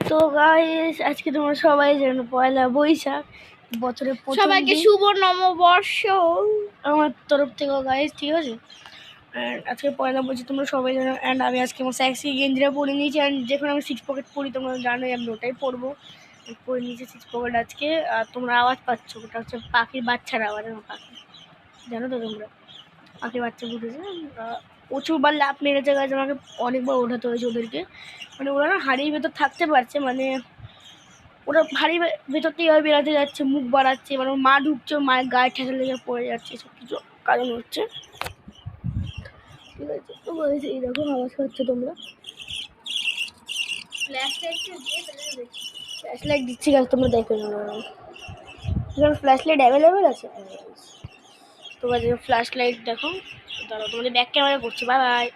তো গাইস আজকে তোমরা সবাই জানো পয়লা বৈশাখ, বছরের প্রথম সবাইকে দিন। শুভ নববর্ষ আমার তরফ থেকে গাইস, ঠিক আছে। অ্যান্ড আজকে পয়লা বৈশাখ তোমরা সবাই জানো। অ্যান্ড আমি আজকে আমার সেক্সি গেঞ্জিটা পরে নিয়েছি। অ্যান্ড যেখানে আমি সিক্স পকেট পরি তোমরা জানোই, আমি ওটাই পরবো। পরে নিয়েছি সিক্স পকেট আজকে। আর তোমরা আওয়াজ পাচ্ছ, ওটা হচ্ছে পাখির বাচ্চার আওয়াজ। আমার পাখি জানো তো তোমরা, পাখির বাচ্চা ফুটেছে। প্রচুরবার লাফ মেরেছে গাছ, আমাকে অনেকবার ওঠাতে হয়েছে ওদেরকে। মানে ওরা না হাড়ির ভেতর থাকতে পারছে, মানে ওরা ভারী ভেতর থেকে এভাবে বেরাতে যাচ্ছে, মুখ বাড়াচ্ছে, মানে ওর মা ঢুকছে, মায়ের গায়ে ঠেসা লেগে পড়ে যাচ্ছে, সব কিছু কারণ হচ্ছে। ঠিক আছে, তো বলেছে এইরকম আওয়াজ পাচ্ছ তোমরা। ফ্ল্যাশ লাইট দিচ্ছি গাছ, তোমরা দেখো না। ফ্ল্যাশ লাইট অ্যাভেলেবেল আছে। তোমার ফ্ল্যাশ লাইট দেখো, দাঁড়াও তোমাদের ব্যাক ক্যামেরা করছি। Bye bye.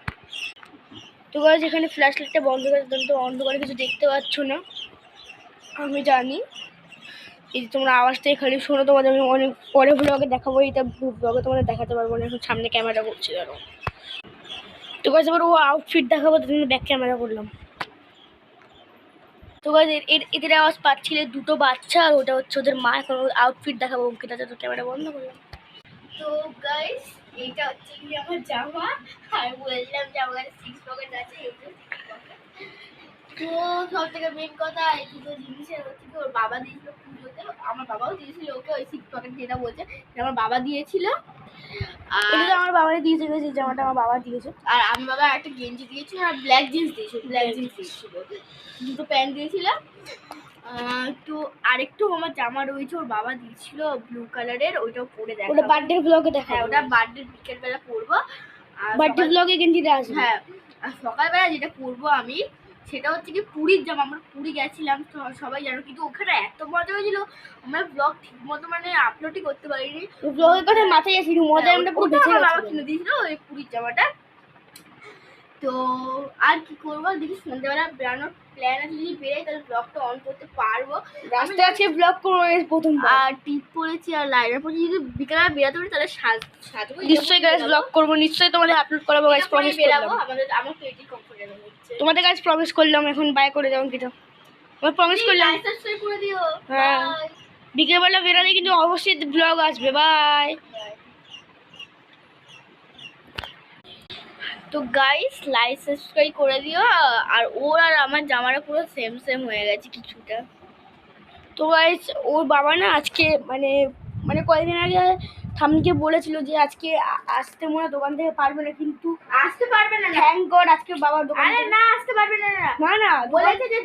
তো গাছ এখানে ফ্ল্যাশ লাইটটা বন্ধ করে দেন, তো অন্ধকারে কিছু দেখতে পাচ্ছ না আমি জানি। এই যে তোমরা আওয়াজটাই খালি শোনো, তোমাদের আমি অনেক পরে ব্লগে দেখাবো। এটা ব্লগে তোমাদের দেখাতে পারবো না, এখন সামনে ক্যামেরা করছি ধরো। তো গাছ এবার ও আউটফিট দেখাবো, তো তুমি ব্যাক ক্যামেরা করলাম। তো গাছ এদের আওয়াজ পাচ্ছিলে দুটো বাচ্চা, আর ওটা হচ্ছে ওদের মা। এখন আউটফিট দেখাবো অঙ্কিতা, তো ক্যামেরা বন্ধ করলাম। তো গাইস এইটা হচ্ছে কি আমার জামা। আর বললাম যে আমার কাছে সিক্স পকেট আছে, এই যে six pocket। তো সব থেকে মেন কথা এই দুটো জিনিসের হচ্ছে কি ওর বাবা দিয়েছিল পুজোতে, আমার বাবাও দিয়েছিল ওকে ওই সিক্স পকেট, যেটা বলছে এটা আমার বাবা দিয়েছিল। এটা তো আমার বাবাই দিয়েছে, গেছে জামাটা আমার বাবা দিয়েছে। আর আমার বাবা একটা গেঞ্জি দিয়েছিল আর ব্ল্যাক জিন্স দিয়েছিল, দুটো প্যান্ট দিয়েছিল। তো আরেকটু আমার জামা রয়েছে, ওর বাবা দিয়েছিল ব্লু কালারের, ওইটাও পরে দেখাবো। ওটা বার্থডে ব্লগে দেখা। হ্যাঁ ওটা বার্থডে বিকেল বেলা পরবো। আর বার্থডে ব্লগে গেঞ্জিটা আসবে। হ্যাঁ, আর সকালবেলা যেটা পরবো আমি সেটা হচ্ছে কি পুরীর জামা। আমরা পুরী গেছিলাম তো সবাই জানো, কিন্তু ওখানে এত মজা হয়েছিল, আমরা ব্লগ ঠিক মতো মানে আপলোডই করতে পারিনি। ব্লগের কথা মাথায় আসেনি, মজা আমরা পুরো বেঁচে আমার বাবা গেছি। কিনে দিয়েছিল ওই পুরীর জামাটা। তো আর কি করবো, দেখি সন্ধ্যাবেলা বেড়ানোর প্ল্যান আছে, যদি বেরোই তাহলে ব্লগটা অন করতে পারবো। রাস্তায় আজকে ব্লগ করবো প্রথম। আর টিপ পরেছি আর লাইনার পরেছি, যদি বিকেলবেলা বেরাতে পারি তাহলে সাজবো। নিশ্চয়ই গাইস ব্লগ করবো, নিশ্চয়ই তোমাদের আপলোড করাবো গাইস, প্রমিস বেরাবো। করলাম। আমার তো এটি কমফোর্টেবল হচ্ছে। তোমাদের গাইস প্রমিস করলাম, এখন বাই করে দাও কিটা। আমি প্রমিস করলাম। সাবস্ক্রাইব করে দিও। হ্যাঁ, বিকেলবেলা বেরালে কিন্তু অবশ্যই ব্লগ আসবে। বাই। তো গাইস লাইক সাবস্ক্রাইব করে দিও। আর ওর আর আমার জামাটা পুরো সেম সেম হয়ে গেছে কিছুটা। তো গাইস ওর বাবা না আজকে মানে মানে কয়েকদিন আগে ঠাম্মিকে বলেছিল যে আজকে আসতে মনে হয় দোকান থেকে পারবে না, কিন্তু আসতে পারবে না। থ্যাংক গড আজকে বাবার দোকান আরে না আসতে পারবে না, না না বলেছে যে